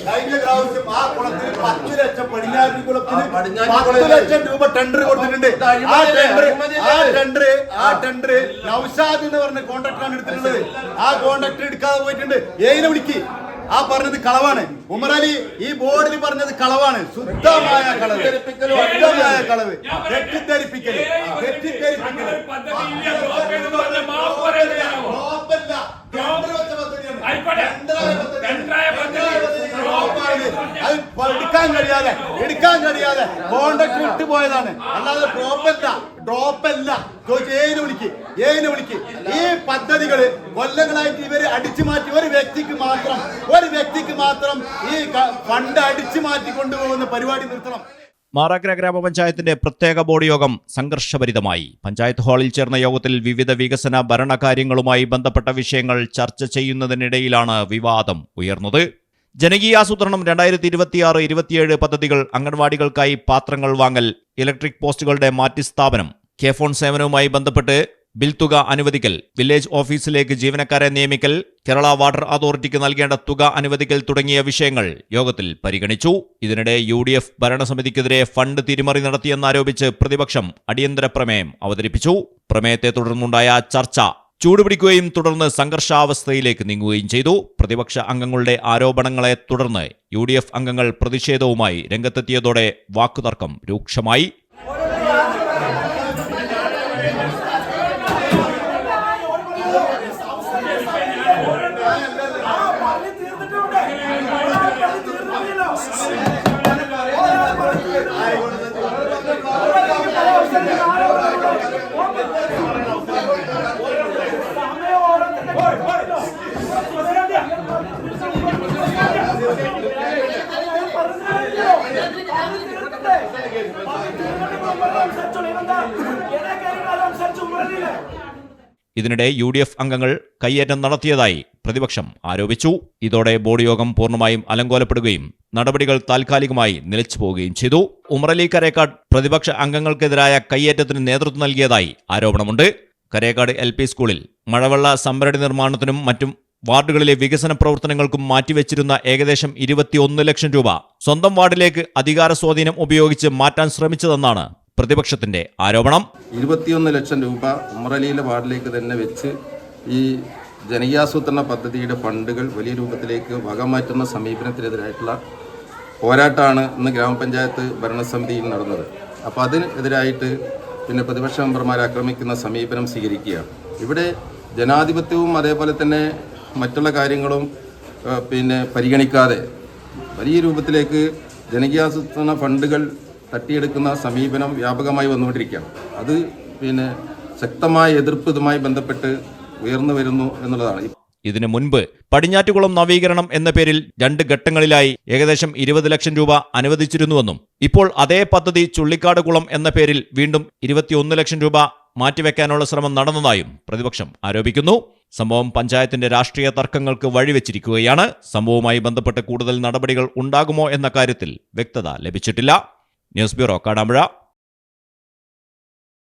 കഴിഞ്ഞ പ്രാവശ്യം ആ കുളത്തിന് 10 ലക്ഷം പടിഞ്ഞാറ്റി കുളത്തിന് 10 ലക്ഷം രൂപ ടെൻഡർ കൊടുത്തിട്ടുണ്ട്. ആ ടെൻഡർ നൗഷാദ് എന്ന് പറഞ്ഞ കോൺട്രാക്ടറാണ് എടുത്തിട്ടുള്ളത്. ആ കോൺട്രാക്ടർ എടുക്കാതെ പോയിട്ടുണ്ട്. ഏതിനെ വിളിക്ക്? ആ പറഞ്ഞത് കളവാണ്. ഉമർ അലി ഈ ബോർഡിൽ പറഞ്ഞത് കളവാണ്. ശുദ്ധമായ കളവ്, ശുദ്ധമായ കളവ്, തെറ്റിദ്ധരിപ്പിക്കല്. എടുക്കാൻ കഴിയാതെ കോൺട്രാക്ട് വിട്ടുപോയതാണ്. അല്ലാതെ ഡ്രോപ്പല്ല. ഏതിനെ വിളിക്ക്? ഈ പദ്ധതികള് കൊല്ലങ്ങളായിട്ട് ഇവര് അടിച്ചു മാറ്റി ഒരു വ്യക്തിക്ക് മാത്രം ഈ ഫണ്ട് അടിച്ചു മാറ്റി കൊണ്ടുപോകുന്ന പരിപാടി നിർത്തണം. മാറാക്കര ഗ്രാമപഞ്ചായത്തിന്റെ പ്രത്യേക ബോർഡ് യോഗം സംഘർഷഭരിതമായി. പഞ്ചായത്ത് ഹാളിൽ ചേർന്ന യോഗത്തിൽ വിവിധ വികസന ഭരണകാര്യങ്ങളുമായി ബന്ധപ്പെട്ട വിഷയങ്ങൾ ചർച്ച ചെയ്യുന്നതിനിടയിലാണ് വിവാദം ഉയർന്നത്. ജനകീയാസൂത്രണം 2026-27 പദ്ധതികൾ, അംഗൻവാടികൾക്കായി പാത്രങ്ങൾ വാങ്ങൽ, ഇലക്ട്രിക് പോസ്റ്റുകളുടെ മാറ്റിസ്ഥാപനം, കെ-ഫോൺ സേവനവുമായി ബന്ധപ്പെട്ട് ബിൽ തുക അനുവദിക്കൽ, വില്ലേജ് ഓഫീസിലേക്ക് ജീവനക്കാരെ നിയമിക്കൽ, കേരള വാട്ടർ അതോറിറ്റിക്ക് നൽകേണ്ട തുക അനുവദിക്കൽ തുടങ്ങിയ വിഷയങ്ങൾ യോഗത്തിൽ പരിഗണിച്ചു. ഇതിനിടെ UDF ഭരണസമിതിക്കെതിരെ ഫണ്ട് തിരിമറി നടത്തിയെന്നാരോപിച്ച് പ്രതിപക്ഷം അടിയന്തര പ്രമേയം അവതരിപ്പിച്ചു. പ്രമേയത്തെ തുടർന്നുണ്ടായ ചർച്ച ചൂടുപിടിക്കുകയും തുടർന്ന് സംഘർഷാവസ്ഥയിലേക്ക് നീങ്ങുകയും ചെയ്തു. പ്രതിപക്ഷ അംഗങ്ങളുടെ ആരോപണങ്ങളെ തുടർന്ന് UDF അംഗങ്ങൾ പ്രതിഷേധവുമായി രംഗത്തെത്തിയതോടെ വാക്കുതർക്കം രൂക്ഷമായി. ഇതിനിടെ UDF അംഗങ്ങൾ കയ്യേറ്റം നടത്തിയതായി പ്രതിപക്ഷം ആരോപിച്ചു. ഇതോടെ ബോർഡ് യോഗം പൂർണ്ണമായും അലങ്കോലപ്പെടുകയും നടപടികൾ താൽക്കാലികമായി നിലച്ചുപോവുകയും ചെയ്തു. ഉമർ അലി കരേക്കാട് പ്രതിപക്ഷ അംഗങ്ങൾക്കെതിരായ കയ്യേറ്റത്തിന് നേതൃത്വം നൽകിയതായി ആരോപണമുണ്ട്. കരേക്കാട് LP സ്കൂളിൽ മഴവെള്ള സംഭരണി നിർമ്മാണത്തിനും മറ്റും വാർഡുകളിലെ വികസന പ്രവർത്തനങ്ങൾക്കും മാറ്റിവെച്ചിരുന്ന ഏകദേശം 21 ലക്ഷം രൂപ സ്വന്തം വാർഡിലേക്ക് അധികാര സ്വാധീനം ഉപയോഗിച്ച് മാറ്റാൻ ശ്രമിച്ചതെന്നാണ് പ്രതിപക്ഷത്തിന്റെ ആരോപണം. 21 ലക്ഷം രൂപ ഉമർ അലിയിലെ വാർഡിലേക്ക് തന്നെ വെച്ച് ഈ ജനകീയാസൂത്രണ പദ്ധതിയുടെ ഫണ്ടുകൾ വലിയ രൂപത്തിലേക്ക് വകമാറ്റുന്ന സമീപനത്തിനെതിരായിട്ടുള്ള പോരാട്ടമാണ് ഇന്ന് ഗ്രാമപഞ്ചായത്ത് ഭരണസമിതിയിൽ നടന്നത്. അപ്പോൾ അതിനെതിരായിട്ട് പ്രതിപക്ഷ മെമ്പർമാരെ ആക്രമിക്കുന്ന സമീപനം സ്വീകരിക്കുകയാണ്. ഇവിടെ ജനാധിപത്യവും അതേപോലെ തന്നെ മറ്റുള്ള കാര്യങ്ങളും പരിഗണിക്കാതെ വലിയ രൂപത്തിലേക്ക് ജനകീയാസൂത്രണ ഫണ്ടുകൾ തട്ടിയെടുക്കുന്ന സമീപനം വ്യാപകമായി വന്നുകൊണ്ടിരിക്കുകയാണ്. അത് ശക്തമായ എതിർപ്പ് ഇതുമായി ബന്ധപ്പെട്ട് ഉയർന്നു വരുന്നു എന്നുള്ളതാണ്. ഇതിനു മുൻപ് പടിഞ്ഞാറ്റുകുളം നവീകരണം എന്ന പേരിൽ 2 ഘട്ടങ്ങളിലായി ഏകദേശം 20 ലക്ഷം രൂപ അനുവദിച്ചിരുന്നുവെന്നും ഇപ്പോൾ അതേ പദ്ധതി ചുള്ളിക്കാട് കുളം എന്ന പേരിൽ വീണ്ടും 21 ലക്ഷം രൂപ മാറ്റിവെക്കാനുള്ള ശ്രമം നടന്നതായും പ്രതിപക്ഷം ആരോപിക്കുന്നു. സംഭവം പഞ്ചായത്തിന്റെ രാഷ്ട്രീയ തർക്കങ്ങൾക്ക് വഴിവെച്ചിരിക്കുകയാണ്. സംഭവവുമായി ബന്ധപ്പെട്ട് കൂടുതൽ നടപടികൾ ഉണ്ടാകുമോ എന്ന കാര്യത്തിൽ വ്യക്തത ലഭിച്ചിട്ടില്ല. News bureau, Kadampuzha.